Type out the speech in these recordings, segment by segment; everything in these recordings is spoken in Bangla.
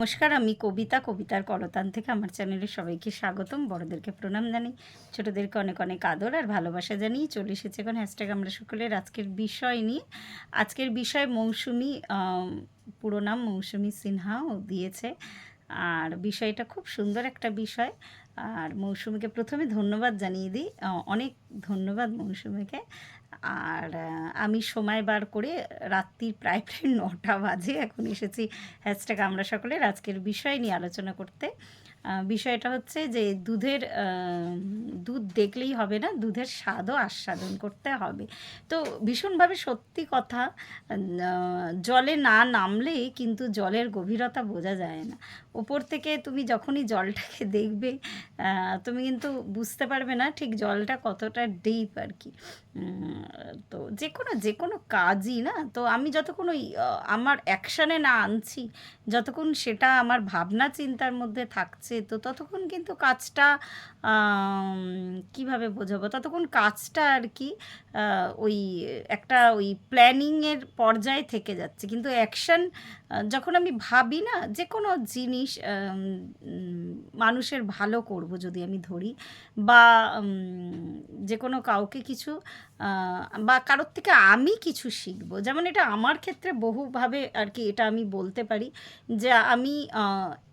নমস্কার, আমি কবিতা, কবিতার কলতান থেকে আমার চ্যানেলে সবাইকে স্বাগতম। বড়দেরকে প্রণাম জানাই, ছোটোদেরকে অনেক অনেক আদর আর ভালোবাসা জানিয়ে চলে এসেছে এখন হ্যাশট্যাগ আমরা সকলের আজকের বিষয় নিয়ে। আজকের বিষয় মৌসুমি, পুরো নাম মৌসুমি সিনহা ও দিয়েছে। আর বিষয়টা খুব সুন্দর একটা বিষয়। আর মৌসুমিকে প্রথমে ধন্যবাদ জানিয়ে দিই, অনেক ধন্যবাদ মৌসুমিকে। আর আমি সময় বার করে রাত্রির প্রায় প্রায় ৯টা বাজে এখন এসেছি হ্যাশট্যাগ আমরা সকলের আজকের বিষয় নিয়ে আলোচনা করতে। বিষয়টা হচ্ছে যে দুধ দেখলেই হবে না, দুধের স্বাদও আস্বাদন করতে হবে। তো ভীষণভাবে সত্যি কথা, জলে না নামলে কিন্তু জলের গভীরতা বোঝা যায় না। ওপর থেকে তুমি যখনই জলটাকে দেখবে তুমি কিন্তু বুঝতে পারবে না ঠিক জলটা কতটা ডিপ আর কি। তো যে কোনো কাজই না, তো আমি যতক্ষণ ওই আমার অ্যাকশানে না আনছি, যতক্ষণ সেটা আমার ভাবনা চিন্তার মধ্যে থাকছে, তো ততক্ষণ কিন্তু কাজটা কীভাবে বোঝাবো, ততক্ষণ কাজটা আর কি ওই একটা ওই প্ল্যানিংয়ের পর্যায়ে থেকে যাচ্ছে। কিন্তু অ্যাকশান যখন আমি ভাবি না যে কোনো জিনিস, মানুষের ভালো করব যদি আমি ধরি, বা যে কোনো কাউকে কিছু বা কারোর থেকে আমি কিছু শিখবো, যেমন এটা আমার ক্ষেত্রে বহুভাবে আর কি এটা আমি বলতে পারি যে আমি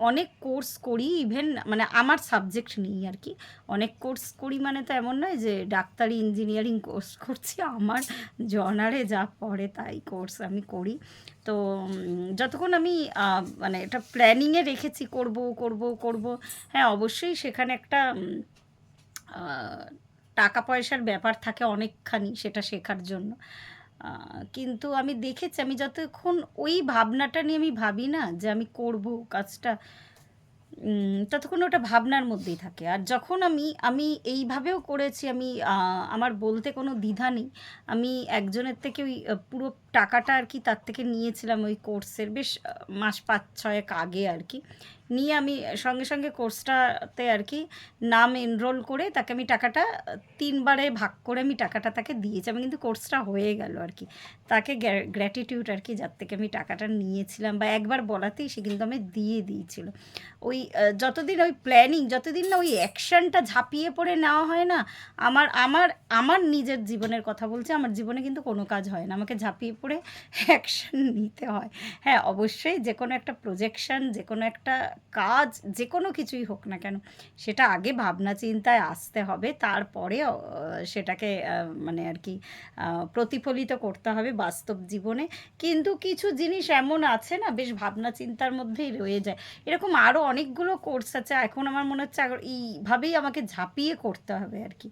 অনেক কোর্স করি, ইভেন মানে আমার সাবজেক্ট নিই আর কি। অনেক কোর্স করি মানে তো এমন নয় যে ডাক্তারি ইঞ্জিনিয়ারিং কোর্স করছি, আমার জনারে যা পড়ে তাই কোর্স আমি করি। তো যতক্ষণ আমি মানে এটা প্ল্যানিংয়ে রেখেছি করব করব করব, হ্যাঁ অবশ্যই সেখানে একটা টাকা পয়সার ব্যাপার থাকে অনেকখানি সেটা শেখার জন্য। কিন্তু আমি দেখেছি আমি যতক্ষণ ওই ভাবনাটা নিয়ে আমি ভাবি না যে আমি করব কাজটা, ততক্ষণ ওটা ভাবনার মধ্যেই থাকে। আর যখন আমি এইভাবেও করেছি, আমি আমার বলতে কোনো দ্বিধা নেই। আমি একজনের থেকে ওই পুরো টাকাটা আর কি তার থেকে নিয়েছিলাম ওই কোর্সের, বেশ মাস ৫-৬ আগে আর কি। নিয়ে আমি সঙ্গে সঙ্গে কোর্সটাতে আর কি নাম এনরোল করে তাকে আমি টাকাটা ৩ বারে ভাগ করে আমি টাকাটা তাকে দিয়েছি। আমি কিন্তু কোর্সটা হয়ে গেল আর কি। তাকে গ্র্যাটিটিউড আর কি, যার থেকে আমি টাকাটা নিয়েছিলাম, বা একবার বলাতেই সে কিন্তু আমি দিয়ে দিয়েছিল। ওই যতদিন ওই প্ল্যানিং, যতদিন না ওই অ্যাকশানটা ঝাঁপিয়ে পড়ে নেওয়া হয় না, আমার আমার আমার নিজের জীবনের কথা বলছি, আমার জীবনে কিন্তু কোনো কাজ হয় না, আমাকে ঝাঁপিয়ে পড়ে অ্যাকশান নিতে হয়। হ্যাঁ অবশ্যই যে কোনো একটা প্রজেকশান, যে কোনো একটা কাজ, যে কোনো কিছুই হোক না কেন, সেটা আগে ভাবনা চিন্তায় আসতে হবে, তারপরে সেটাকে মানে আর কি প্রতিফলিত করতে হবে বাস্তব জীবনে। কিন্তু কিছু জিনিস এমন আছে না বেশ ভাবনা চিন্তার মধ্যেই রয়ে যায়। এরকম আরও অনেকগুলো কোর্স আছে, এখন আমার মনে হচ্ছে এইভাবেই আমাকে ঝাঁপিয়ে করতে হবে আর কি।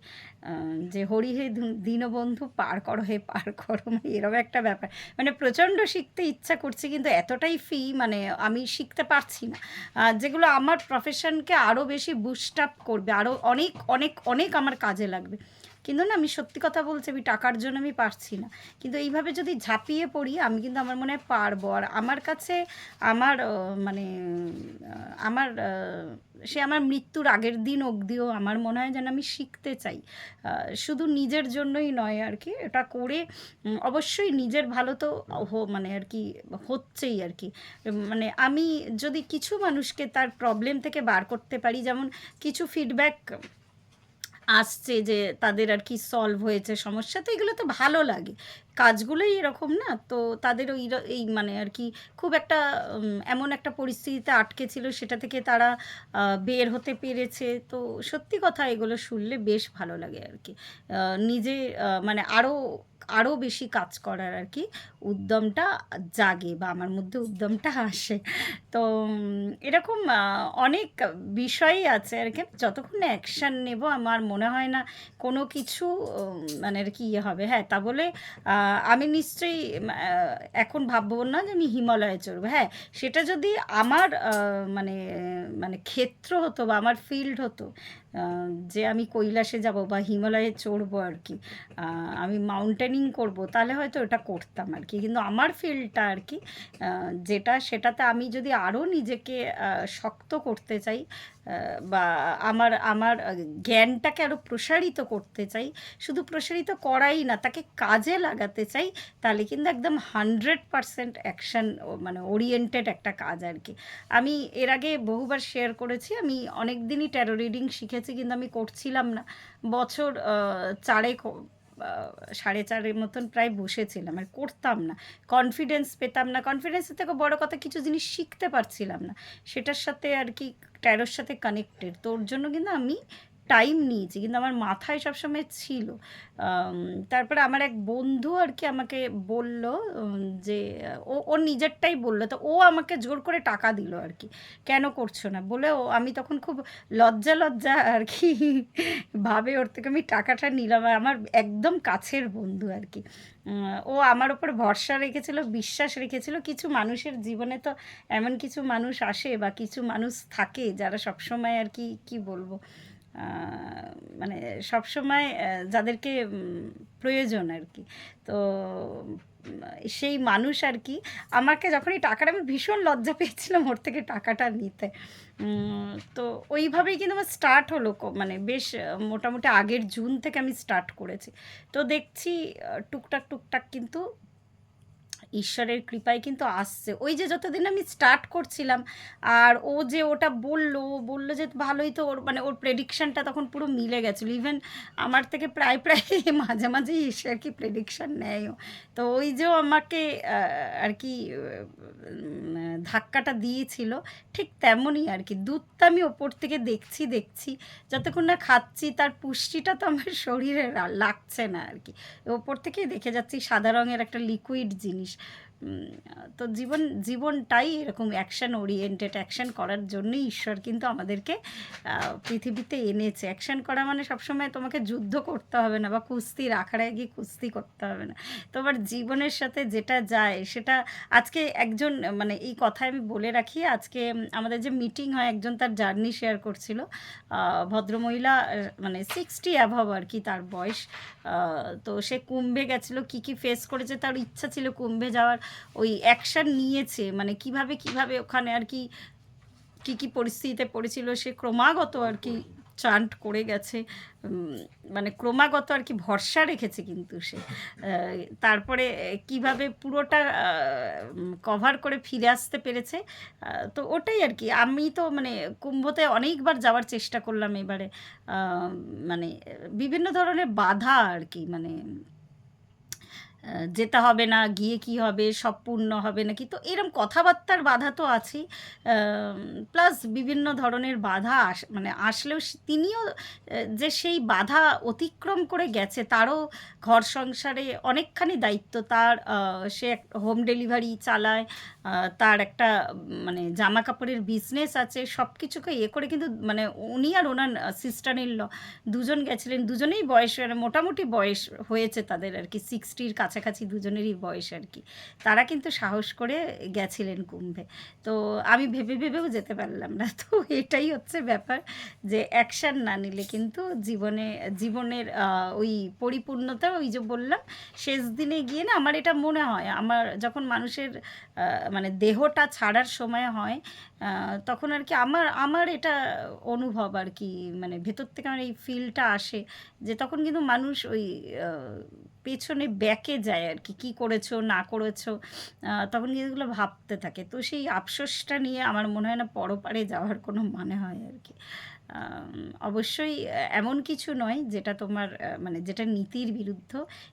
যে হরি হে দীনবন্ধু পার করো হে পার করো, মানে এরকম একটা ব্যাপার। মানে প্রচণ্ড শিখতে ইচ্ছা করছে কিন্তু এতটাই ফি, মানে আমি শিখতে পারছি না। যেগুলো আমার প্রফেশনকে আরও বেশি বুস্ট আপ করবে, আরও অনেক অনেক অনেক আমার কাজে লাগবে। কিন্তু না, আমি সত্যি কথা বলছি, আমি টাকার জন্য আমি পারছি না। কিন্তু এইভাবে যদি ঝাঁপিয়ে পড়ি আমি কিন্তু আমার মনে হয় পারবো। আর আমার কাছে আমার মানে আমার সে আমার মৃত্যুর আগের দিন অবধিও আমার মনে হয় যেন আমি শিখতে চাই। শুধু নিজের জন্যই নয় আর কি, এটা করে অবশ্যই নিজের ভালো তো মানে আর কি হচ্ছেই আর কি। মানে আমি যদি কিছু মানুষকে তার প্রবলেম থেকে বার করতে পারি, যেমন কিছু ফিডব্যাক আসছে যে তাদের আর কি সলভ হয়েছে সমস্যা, তো এগুলো তো ভালো লাগে। কাজগুলোই এরকম না, তো তাদের এই মানে আর কি খুব একটা এমন একটা পরিস্থিতিতে আটকে ছিল, সেটা থেকে তারা বের হতে পেরেছে। তো সত্যি কথা এগুলো শুনলে বেশ ভালো লাগে আর কি। নিজে মানে আরও আরও বেশি কাজ করার আর কি উদ্যমটা জাগে, বা আমার মধ্যে উদ্যমটা আসে। তো এরকম অনেক বিষয়ই আছে আর কি। যতক্ষণ না অ্যাকশান নেব আমার মনে হয় না কোনো কিছু মানে আর কি ইয়ে হবে। হ্যাঁ তা বলে আমি নিশ্চয়ই এখন ভাববো না যে আমি হিমালয়ে চড়বো। হ্যাঁ সেটা যদি আমার মানে মানে ক্ষেত্র হতো বা আমার ফিল্ড হতো, যে আমি কৈলাসে যাব বা হিমালয়ে চড়বো আর কি, আমি মাউন্টেনিং করব, তাহলে হয়তো ওটা করতাম আর কি। কিন্তু আমার ফিল্ডটা আর কি যেটা, সেটাতে আমি যদি আরও নিজেকে শক্ত করতে চাই, বা আমার আমার জ্ঞানটাকে আরও প্রসারিত করতে চাই, শুধু প্রসারিত করাই না, তাকে কাজে লাগাতে চাই, তাহলে কিন্তু একদম 100% অ্যাকশান মানে ওরিয়েন্টেড একটা কাজ আর কি। আমি এর আগে বহুবার শেয়ার করেছি, আমি অনেক দিনই ট্যারো রিডিং শিখেছি, কিন্তু আমি করছিলাম না। বছর চারেক, 4.5 মতন প্রায় বসেছিলাম, আর করতাম না। কনফিডেন্স পেতাম না, কনফিডেন্সের থেকে বড় কথা কিছু জিনিস শিখতে পারছিলাম না, সেটার সাথে আর কি ট্যারোর সাথে কানেক্টেড। তো ওর জন্য কিন্তু আমি টাইম নিয়েছি, কিন্তু আমার মাথায় সবসময় ছিল। তারপরে আমার এক বন্ধু আর কি আমাকে বলল, যে ওর নিজেরটাই বললো, তো ও আমাকে জোর করে টাকা দিল আর কি, কেন করছো না বলে। আমি তখন খুব লজ্জা লজ্জা আর কি ভাবে ওর থেকে আমি টাকাটা নিলাম। আমার একদম কাছের বন্ধু আর কি, ও আমার ওপর ভরসা রেখেছিল, বিশ্বাস রেখেছিল। কিছু মানুষের জীবনে তো এমন কিছু মানুষ আসে বা কিছু মানুষ থাকে যারা সবসময় আর কি, কি বলবো, মানে সবসময় যাদেরকে প্রয়োজন আর কি। তো সেই মানুষ আর কি আমাকে যখনই টাকাটা, আমি ভীষণ লজ্জা পেয়েছিলাম ওর থেকে টাকাটা নিতে। তো ওইভাবেই কিন্তু আমার স্টার্ট হলো, মানে বেশ মোটামুটি আগের জুন থেকে আমি স্টার্ট করেছি। তো দেখছি টুকটাক টুকটাক কিন্তু ঈশ্বরের কৃপায় কিন্তু আসছে। ওই যে যতদিন আমি স্টার্ট করছিলাম, আর ও যে ওটা বললো যে ভালোই তো, ওর মানে ওর প্রেডিকশানটা তখন পুরো মিলে গেছিলো। ইভেন আমার থেকে প্রায় প্রায় মাঝে মাঝেই এসে আর কি প্রেডিকশান নেয়ও। তো ওই যে আমাকে আর কি ধাক্কাটা দিয়েছিল, ঠিক তেমনই আর কি। দুধটা আমি ওপর থেকে দেখছি, যতক্ষণ না খাচ্ছি তার পুষ্টিটা তো আমার শরীরে লাগছে না আর কি। ওপর থেকেই দেখে যাচ্ছি সাদা রঙের একটা লিকুইড জিনিস। তো জীবনটাই এরকম অ্যাকশান ওরিয়েন্টেড। অ্যাকশান করার জন্যই ঈশ্বর কিন্তু আমাদেরকে পৃথিবীতে এনেছে। অ্যাকশান করা মানে সবসময় তোমাকে যুদ্ধ করতে হবে না, বা কুস্তির আখড়ায় গিয়ে কুস্তি করতে হবে না। তোমার জীবনের সাথে যেটা যায় সেটা, আজকে একজন, মানে এই কথা আমি বলে রাখি, আজকে আমাদের যে মিটিং হয়, একজন তার জার্নি শেয়ার করছিল। ভদ্রমহিলা, মানে 60 অ্যাভাব আর কি তার বয়স। তো সে কুম্ভে গেছিলো, কি কি ফেস করেছে, তার ইচ্ছা ছিল কুম্ভে যাওয়ার, ওই অ্যাকশান নিয়েছে, মানে কিভাবে ওখানে আর কি কী কী পরিস্থিতিতে পড়েছিল, সে ক্রমাগত আর কি চান্ট করে গেছে, মানে ক্রমাগত আর কি ভরসা রেখেছে কিন্তু সে। তারপরে কিভাবে পুরোটা কভার করে ফিরে আসতে পেরেছে। তো ওটাই আর কি। আমি তো মানে কুম্ভতে অনেকবার যাওয়ার চেষ্টা করলাম এবারে, মানে বিভিন্ন ধরনের বাধা আর কি, মানে যেতে হবে না, গিয়ে কি হবে, সব পূর্ণ হবে নাকি, তো এরম কথাবার্তার বাধা তো আছেই। প্লাস বিভিন্ন ধরনের বাধা মানে আসলেও তিনিও যে সেই বাধা অতিক্রম করে গেছে, তারও ঘর সংসারে অনেকখানি দায়িত্ব তার। সে হোম ডেলিভারি চালায়, তার একটা মানে জামা কাপড়ের বিজনেস আছে, সব কিছুকে করে কিন্তু, মানে উনি আর ওনার সিস্টার ইন ল দুজন গেছিলেন, দুজনেই বয়স, মানে মোটামুটি বয়স হয়েছে তাদের আর কি, 60-র কাছাকাছি দুজনেরই বয়স আর কি। তারা কিন্তু সাহস করে গেছিলেন কুম্ভে। তো আমি ভেবেও যেতে পারলাম না। তো এটাই হচ্ছে ব্যাপার, যে অ্যাকশান না নিলে কিন্তু জীবনের ওই পরিপূর্ণতা, ওই যে বললাম শেষ দিনে গিয়ে না, আমার এটা মনে হয়, আমার যখন মানুষের মানে দেহটা ছাড়ার সময় হয়, তখন আর কি আমার এটা অনুভব আর কি, মানে ভেতর থেকে আমার এই ফিলটা আসে, যে তখন কিন্তু মানুষ ওই পেছনে ব্যাকে যায় আর কি, কী করেছো না করেছো, তখন কিন্তু এগুলো ভাবতে থাকে। তো সেই আফসোসটা নিয়ে আমার মনে হয় না পরপারে যাওয়ার কোনো মানে হয় আর কি। অবশ্যই এমন কিছু নয় যেটা তোমার মানে যেটা নীতির বিরুদ্ধ,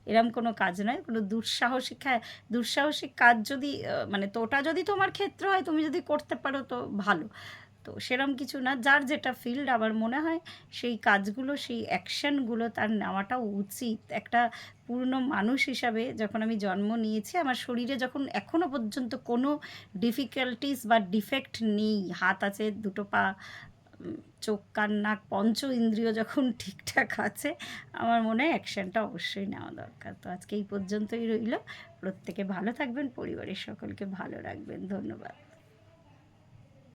এরম কোনো কাজ নয়। কোনো দুঃসাহসিক কাজ যদি মানে ওটা যদি তোমার ক্ষেত্র হয়, তুমি যদি করতে পারো তো ভালো। তো সেরম কিছু না, যার যেটা ফিল্ড, আমার মনে হয় সেই কাজগুলো, সেই অ্যাকশানগুলো তার নেওয়াটা উচিত। একটা পূর্ণ মানুষ হিসাবে যখন আমি জন্ম নিয়েছি, আমার শরীরে যখন এখনও পর্যন্ত কোনো ডিফিকাল্টিস বা ডিফেক্ট নেই, হাত আছে, দুটো পা, চোখ কান নাক পঞ্চ ইন্দ্রিয় যখন ঠিকঠাক আছে, আমার মনে হয় অ্যাকশানটা অবশ্যই নেওয়া দরকার। তো আজকে এই পর্যন্তই রইল। প্রত্যেকে ভালো থাকবেন, পরিবারের সকলকে ভালো রাখবেন। ধন্যবাদ।